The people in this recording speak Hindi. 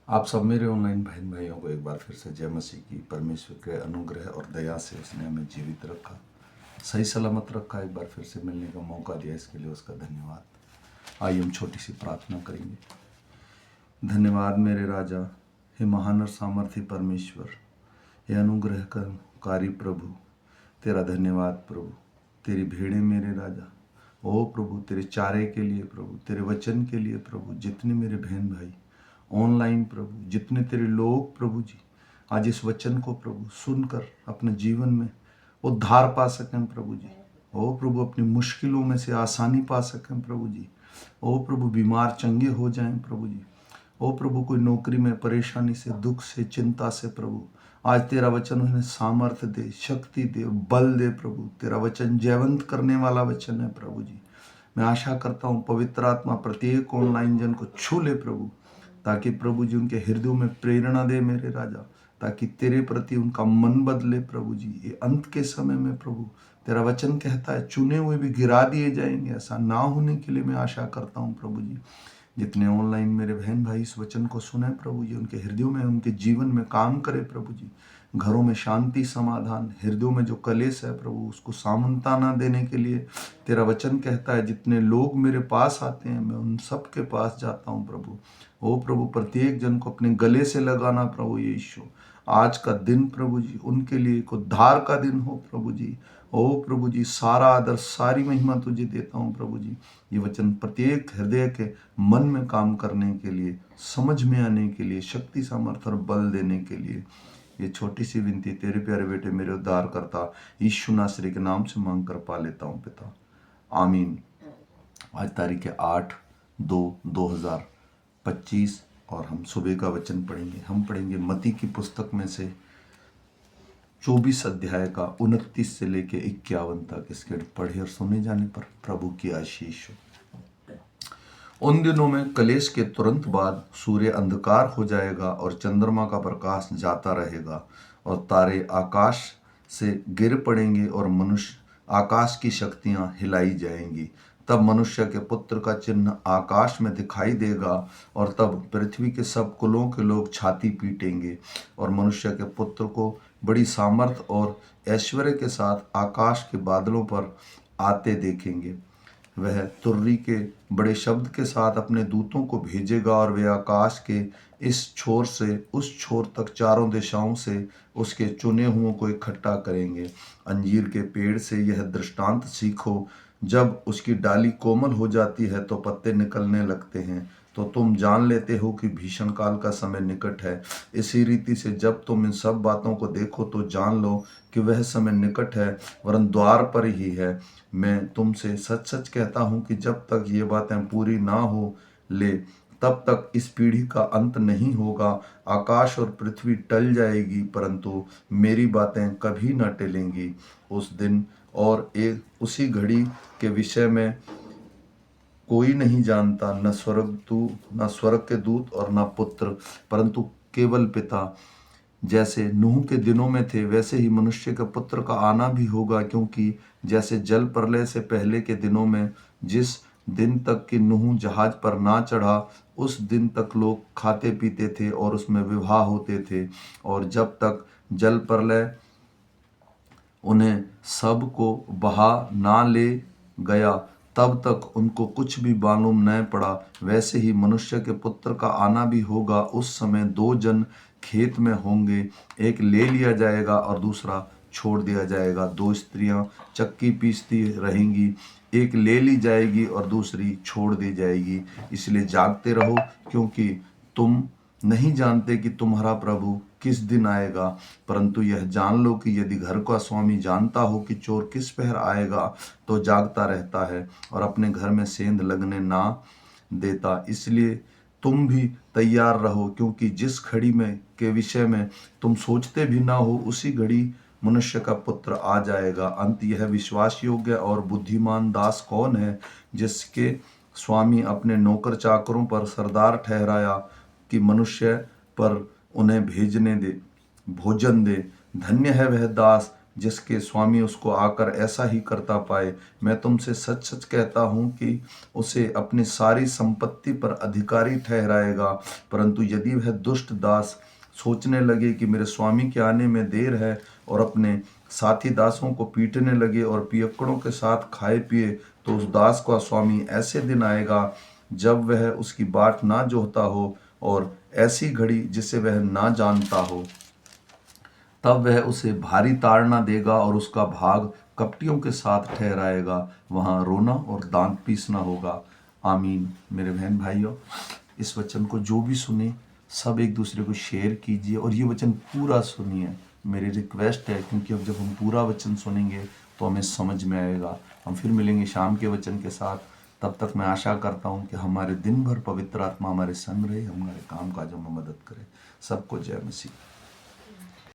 आप सब मेरे ऑनलाइन बहन भाइयों को एक बार फिर से जय मसीह की। परमेश्वर के अनुग्रह और दया से उसने हमें जीवित रखा, सही सलामत रखा, एक बार फिर से मिलने का मौका दिया, इसके लिए उसका धन्यवाद। आइए हम छोटी सी प्रार्थना करेंगे। धन्यवाद मेरे राजा, हे महान और सामर्थ्य परमेश्वर, हे अनुग्रहकारी प्रभु, तेरा धन्यवाद प्रभु। तेरी भेड़ें मेरे राजा, ओ प्रभु, तेरे चारे के लिए प्रभु, तेरे वचन के लिए प्रभु, जितने मेरे बहन भाई ऑनलाइन प्रभु, जितने तेरे लोग प्रभु जी आज इस वचन को प्रभु सुनकर अपने जीवन में उद्धार पा सकें प्रभु जी। ओ प्रभु, अपनी मुश्किलों में से आसानी पा सकें प्रभु जी। ओ प्रभु, बीमार चंगे हो जाएं प्रभु जी। ओ प्रभु, कोई नौकरी में परेशानी से, दुख से, चिंता से प्रभु, आज तेरा वचन उन्हें सामर्थ्य दे, शक्ति दे, बल दे प्रभु। तेरा वचन जयवंत करने वाला वचन है प्रभु जी। मैं आशा करता हूँ पवित्र आत्मा प्रत्येक ऑनलाइन जन को छू ले प्रभु, ताकि प्रभु जी उनके हृदयों में प्रेरणा दे मेरे राजा, ताकि तेरे प्रति उनका मन बदले प्रभु जी। ये अंत के समय में प्रभु तेरा वचन कहता है चुने हुए भी गिरा दिए जाएंगे, ऐसा ना होने के लिए मैं आशा करता हूँ प्रभु जी। जितने ऑनलाइन मेरे बहन भाई इस वचन को सुने प्रभु जी, उनके हृदयों में, उनके जीवन में काम करे प्रभु जी। घरों में शांति, समाधान, हृदयों में जो कलेश है प्रभु उसको सामंताना देने के लिए तेरा वचन कहता है जितने लोग मेरे पास आते हैं मैं उन सब के पास जाता हूँ प्रभु। ओ प्रभु, प्रत्येक जन को अपने गले से लगाना प्रभु यीशु। आज का दिन प्रभु जी उनके लिए एक उद्धार का दिन हो प्रभु जी। ओ प्रभु जी, सारा आदर, सारी महिमा तुझे देता हूँ प्रभु जी। ये वचन प्रत्येक हृदय के मन में काम करने के लिए, समझ में आने के लिए, शक्ति, सामर्थ्य और बल देने के लिए, ये छोटी सी विनती तेरे प्यारे बेटे मेरे उद्धार करता यीशु नासरी के नाम से मांग कर पा लेता हूँ पिता, आमीन। आज तारीख है 8/2/2025 और हम सुबह का वचन पढ़ेंगे। हम पढ़ेंगे मत्ती की पुस्तक में से 24 अध्याय का 29 से लेके 51 तक। इसके पढ़े और सुने जाने पर प्रभु की आशीष हो। उन दिनों में कलेश के तुरंत बाद सूर्य अंधकार हो जाएगा और चंद्रमा का प्रकाश जाता रहेगा और तारे आकाश से गिर पड़ेंगे और मनुष्य आकाश की शक्तियां हिलाई जाएंगी। तब मनुष्य के पुत्र का चिन्ह आकाश में दिखाई देगा और तब पृथ्वी के सब कुलों के लोग छाती पीटेंगे और मनुष्य के पुत्र को बड़ी सामर्थ और ऐश्वर्य के साथ आकाश के बादलों पर आते देखेंगे। वह तुर्री के बड़े शब्द के साथ अपने दूतों को भेजेगा और वे आकाश के इस छोर से उस छोर तक चारों दिशाओं से उसके चुने हुओं को इकट्ठा करेंगे। अंजीर के पेड़ से यह दृष्टांत सीखो, जब उसकी डाली कोमल हो जाती है तो पत्ते निकलने लगते हैं, तो तुम जान लेते हो कि भीषण काल का समय निकट है। इसी रीति से जब तुम इन सब बातों को देखो तो जान लो कि वह समय निकट है, वरन द्वार पर ही है। मैं तुमसे सच सच कहता हूँ कि जब तक ये बातें पूरी ना हो ले तब तक इस पीढ़ी का अंत नहीं होगा। आकाश और पृथ्वी टल जाएगी परंतु मेरी बातें कभी न टलेंगी। उस दिन और एक उसी घड़ी के विषय में कोई नहीं जानता, न स्वर्ग के दूत और न पुत्र, परंतु केवल पिता। जैसे नूह के दिनों में थे वैसे ही मनुष्य के पुत्र का आना भी होगा। क्योंकि जैसे जल प्रलय से पहले के दिनों में जिस दिन तक कि नूह जहाज पर ना चढ़ा उस दिन तक लोग खाते पीते थे और उसमें विवाह होते थे, और जब तक जल प्रलय उन्हें सब को बहा ना ले गया तब तक उनको कुछ भी मालूम न पड़ा। वैसे ही मनुष्य के पुत्र का आना भी होगा। उस समय दो जन खेत में होंगे, एक ले लिया जाएगा और दूसरा छोड़ दिया जाएगा। दो स्त्रियां चक्की पीसती रहेंगी, एक ले ली जाएगी और दूसरी छोड़ दी जाएगी। इसलिए जागते रहो, क्योंकि तुम नहीं जानते कि तुम्हारा प्रभु किस दिन आएगा। परंतु यह जान लो कि यदि घर का स्वामी जानता हो कि चोर किस पहर आएगा तो जागता रहता है और अपने घर में सेंध लगने ना देता। इसलिए तुम भी तैयार रहो, क्योंकि जिस घड़ी में के विषय में तुम सोचते भी ना हो उसी घड़ी मनुष्य का पुत्र आ जाएगा। अंत यह विश्वास योग्य और बुद्धिमान दास कौन है जिसके स्वामी अपने नौकर चाकरों पर सरदार ठहराया कि मनुष्य पर उन्हें भेजने दे, भोजन दे। धन्य है वह दास जिसके स्वामी उसको आकर ऐसा ही करता पाए। मैं तुमसे सच सच कहता हूँ कि उसे अपनी सारी संपत्ति पर अधिकारी ठहराएगा। परंतु यदि वह दुष्ट दास सोचने लगे कि मेरे स्वामी के आने में देर है और अपने साथी दासों को पीटने लगे और पियक्कड़ों के साथ खाए पिए, तो उस दास का स्वामी ऐसे दिन आएगा जब वह उसकी बाट ना जोहता हो और ऐसी घड़ी जिसे वह ना जानता हो, तब वह उसे भारी ताड़ना देगा और उसका भाग कपटियों के साथ ठहराएगा। वहाँ रोना और दांत पीसना होगा। आमीन। मेरे बहन भाइयों, इस वचन को जो भी सुने सब एक दूसरे को शेयर कीजिए और ये वचन पूरा सुनिए। मेरी रिक्वेस्ट है, क्योंकि अब जब हम पूरा वचन सुनेंगे तो हमें समझ में आएगा। हम फिर मिलेंगे शाम के वचन के साथ। तब तक मैं आशा करता हूँ कि हमारे दिन भर पवित्र आत्मा हमारे संग रहे, हमारे काम काजों में मदद करे। सबको जय मसीह।